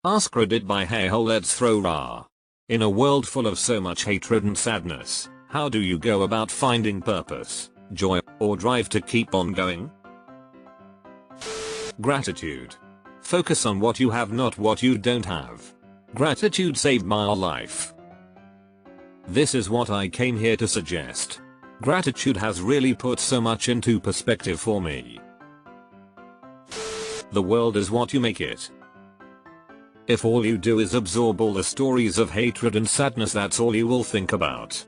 Ask Reddit by hey ho let's throw rah. In a world full of so much hatred and sadness, how do you go about finding purpose, joy, or drive to keep on going? Gratitude. Focus on what you have, not what you don't have. Gratitude saved my life. This is what I came here to suggest. Gratitude has really put so much into perspective for me. The world is what you make it. If all you do is absorb all the stories of hatred and sadness, that's all you will think about.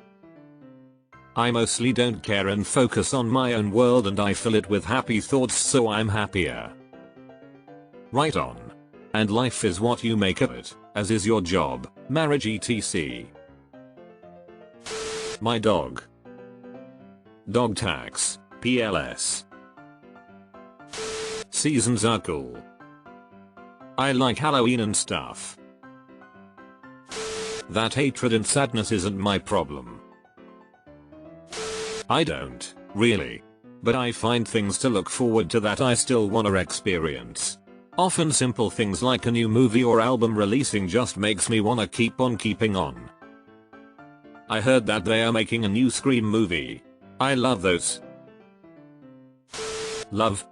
I mostly don't care and focus on my own world, and I fill it with happy thoughts so I'm happier. Right on. And life is what you make of it, as is your job, marriage etc. My dog. Dog tax, PLS. Seasons are cool. I like Halloween and stuff. That hatred and sadness isn't my problem. I don't, really. But I find things to look forward to that I still wanna experience. Often simple things like a new movie or album releasing just makes me wanna keep on keeping on. I heard that they are making a new Scream movie. I love those. Love.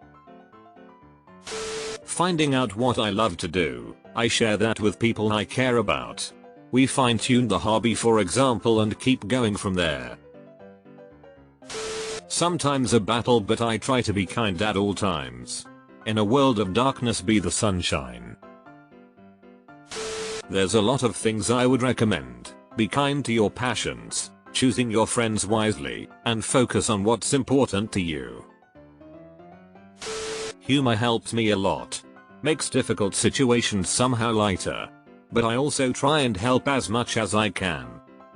Finding out what I love to do, I share that with people I care about. We fine-tune the hobby, for example, and keep going from there. Sometimes a battle, but I try to be kind at all times. In a world of darkness, be the sunshine. There's a lot of things I would recommend. Be kind to your passions, choosing your friends wisely, and focus on what's important to you. Humor helps me a lot. Makes difficult situations somehow lighter. But I also try and help as much as I can.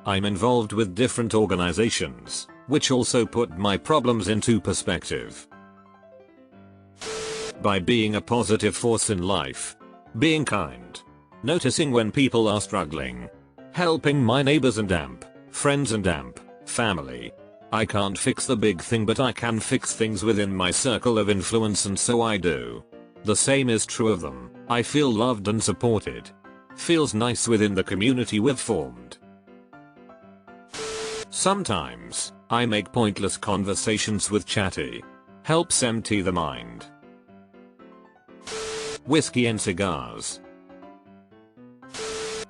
I'm involved with different organizations, which also put my problems into perspective. By being a positive force in life. Being kind. Noticing when people are struggling. Helping my neighbors and friends and family. I can't fix the big thing, but I can fix things within my circle of influence, and so I do. The same is true of them. I feel loved and supported. Feels nice within the community we've formed. Sometimes, I make pointless conversations with chatty. Helps empty the mind. Whiskey and cigars.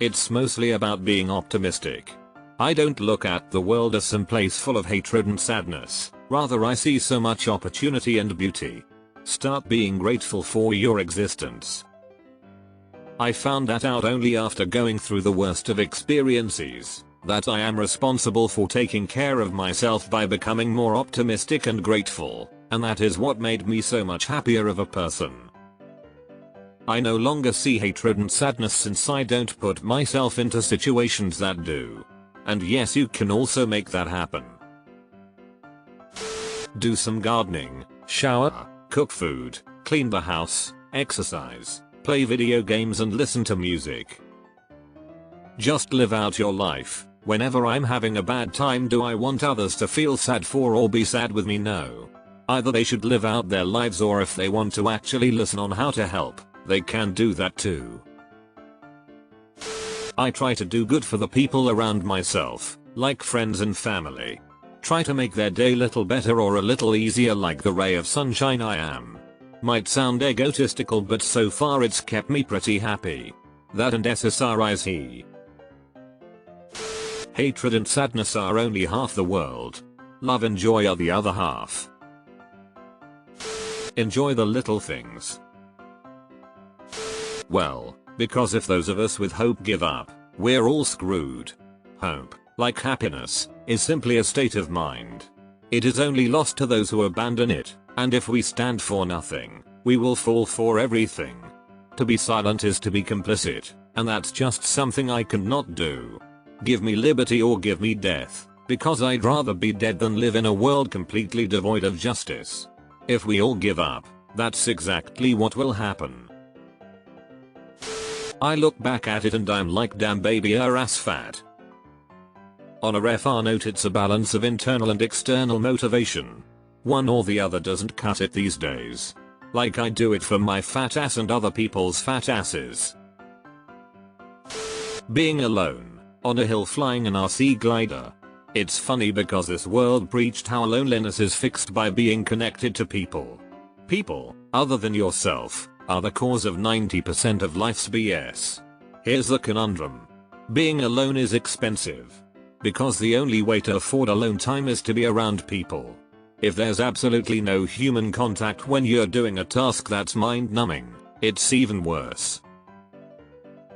It's mostly about being optimistic. I don't look at the world as some place full of hatred and sadness. Rather, I see so much opportunity and beauty. Start being grateful for your existence. I found that out only after going through the worst of experiences, that I am responsible for taking care of myself by becoming more optimistic and grateful, and that is what made me so much happier of a person. I no longer see hatred and sadness since I don't put myself into situations that do. And yes, you can also make that happen. Do some gardening, shower, cook food, clean the house, exercise, play video games, and listen to music. Just live out your life. Whenever I'm having a bad time, do I want others to feel sad for or be sad with me? No. Either they should live out their lives, or if they want to actually listen on how to help, they can do that too. I try to do good for the people around myself, like friends and family. Try to make their day little better or a little easier, like the ray of sunshine I am. Might sound egotistical, but so far it's kept me pretty happy. That and SSRI's he. Hatred and sadness are only half the world. Love and joy are the other half. Enjoy the little things. Well, because if those of us with hope give up, we're all screwed. Hope, like happiness, is simply a state of mind. It is only lost to those who abandon it, and if we stand for nothing, we will fall for everything. To be silent is to be complicit, and that's just something I cannot do. Give me liberty or give me death, because I'd rather be dead than live in a world completely devoid of justice. If we all give up, that's exactly what will happen. I look back at it and I'm like, damn baby, you're ass fat. On a FR note, it's a balance of internal and external motivation. One or the other doesn't cut it these days. Like I do it for my fat ass and other people's fat asses. Being alone, on a hill flying an RC glider. It's funny because this world preached how loneliness is fixed by being connected to people. People, other than yourself, are the cause of 90% of life's BS. Here's the conundrum. Being alone is expensive. Because the only way to afford alone time is to be around people. If there's absolutely no human contact when you're doing a task that's mind-numbing, it's even worse.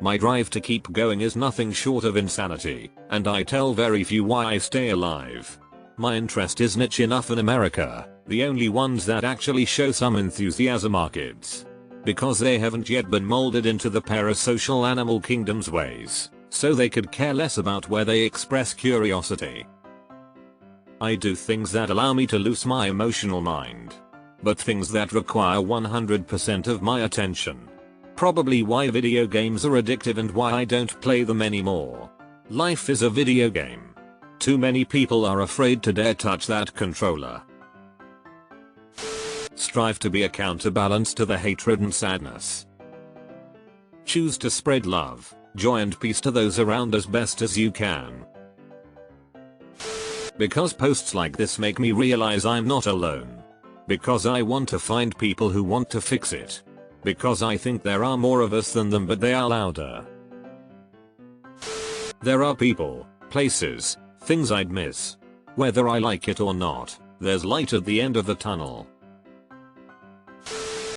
My drive to keep going is nothing short of insanity, and I tell very few why I stay alive. My interest is niche enough in America, the only ones that actually show some enthusiasm are kids. Because they haven't yet been molded into the parasocial animal kingdom's ways, so they could care less about where they express curiosity. I do things that allow me to loose my emotional mind. But things that require 100% of my attention. Probably why video games are addictive and why I don't play them anymore. Life is a video game. Too many people are afraid to dare touch that controller. Strive to be a counterbalance to the hatred and sadness. Choose to spread love, joy and peace to those around as best as you can. Because posts like this make me realize I'm not alone. Because I want to find people who want to fix it. Because I think there are more of us than them, but they are louder. There are people, places, things I'd miss. Whether I like it or not, there's light at the end of the tunnel.